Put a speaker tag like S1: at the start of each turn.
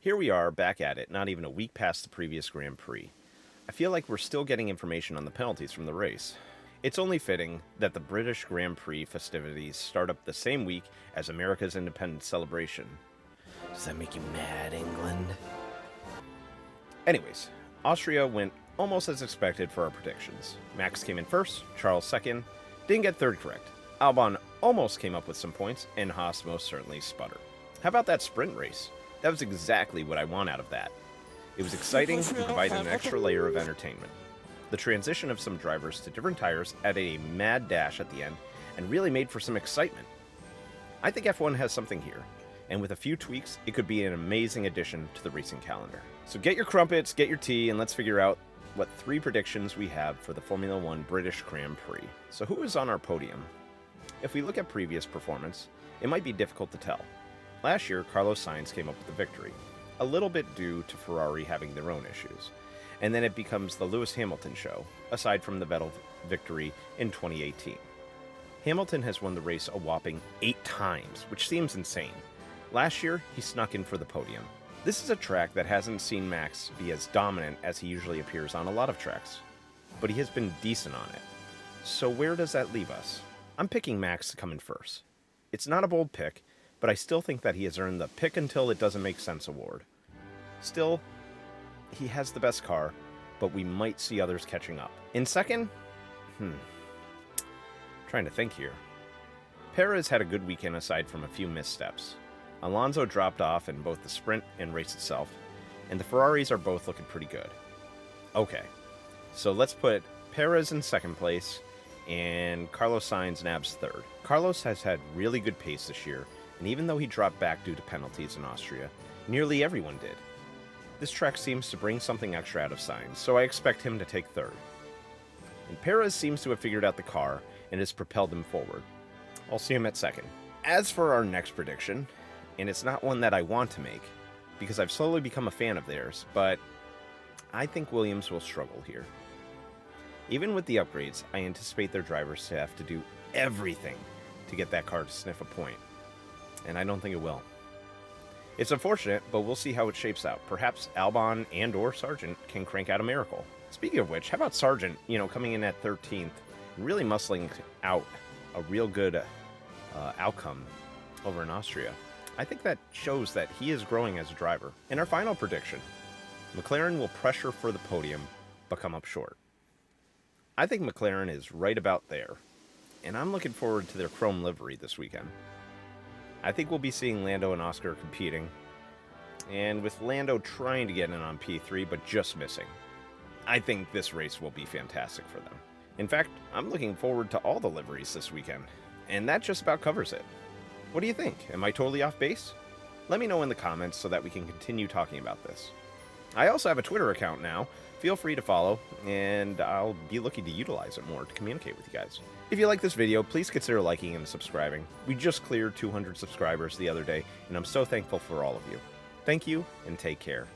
S1: Here we are, back at it, not even a week past the previous Grand Prix. I feel like we're still getting information on the penalties from the race. It's only fitting that the British Grand Prix festivities start up the same week as America's independence celebration. Does that make you mad, England? Anyways, Austria went almost as expected for our predictions. Max came in first, Charles second, didn't get third correct. Albon almost came up with some points, and Haas most certainly sputtered. How about that sprint race? That was exactly what I want out of that. It was exciting and provided an extra layer of entertainment. The transition of some drivers to different tires added a mad dash at the end and really made for some excitement. I think F1 has something here, and with a few tweaks, it could be an amazing addition to the racing calendar. So get your crumpets, get your tea, and let's figure out what 3 predictions we have for the Formula 1 British Grand Prix. So who is on our podium? If we look at previous performance, it might be difficult to tell. Last year, Carlos Sainz came up with the victory, a little bit due to Ferrari having their own issues. And then it becomes the Lewis Hamilton show, aside from the Vettel victory in 2018. Hamilton has won the race a whopping 8 times, which seems insane. Last year, he snuck in for the podium. This is a track that hasn't seen Max be as dominant as he usually appears on a lot of tracks, but he has been decent on it. So where does that leave us? I'm picking Max to come in first. It's not a bold pick, but I still think that he has earned the pick until it doesn't make sense award. Still, he has the best car, but we might see others catching up. In second? Trying to think here. Perez had a good weekend aside from a few missteps. Alonso dropped off in both the sprint and race itself, and the Ferraris are both looking pretty good. Okay, so let's put Perez in second place, and Carlos Sainz nabs third. Carlos has had really good pace this year, and even though he dropped back due to penalties in Austria, nearly everyone did. This track seems to bring something extra out of Sainz, so I expect him to take third. And Perez seems to have figured out the car and has propelled him forward. I'll see him at second. As for our next prediction, and it's not one that I want to make, because I've slowly become a fan of theirs, but I think Williams will struggle here. Even with the upgrades, I anticipate their drivers to have to do everything to get that car to sniff a point. And I don't think it will. It's unfortunate, but we'll see how it shapes out. Perhaps Albon and or Sargent can crank out a miracle. Speaking of which, how about Sargent, coming in at 13th, and really muscling out a real good outcome over in Austria. I think that shows that he is growing as a driver. In our final prediction, McLaren will pressure for the podium, but come up short. I think McLaren is right about there, and I'm looking forward to their chrome livery this weekend. I think we'll be seeing Lando and Oscar competing, and with Lando trying to get in on P3 but just missing. I think this race will be fantastic for them. In fact, I'm looking forward to all the liveries this weekend, and that just about covers it. What do you think? Am I totally off base? Let me know in the comments so that we can continue talking about this. I also have a Twitter account now. Feel free to follow, and I'll be looking to utilize it more to communicate with you guys. If you like this video, please consider liking and subscribing. We just cleared 200 subscribers the other day, and I'm so thankful for all of you. Thank you, and take care.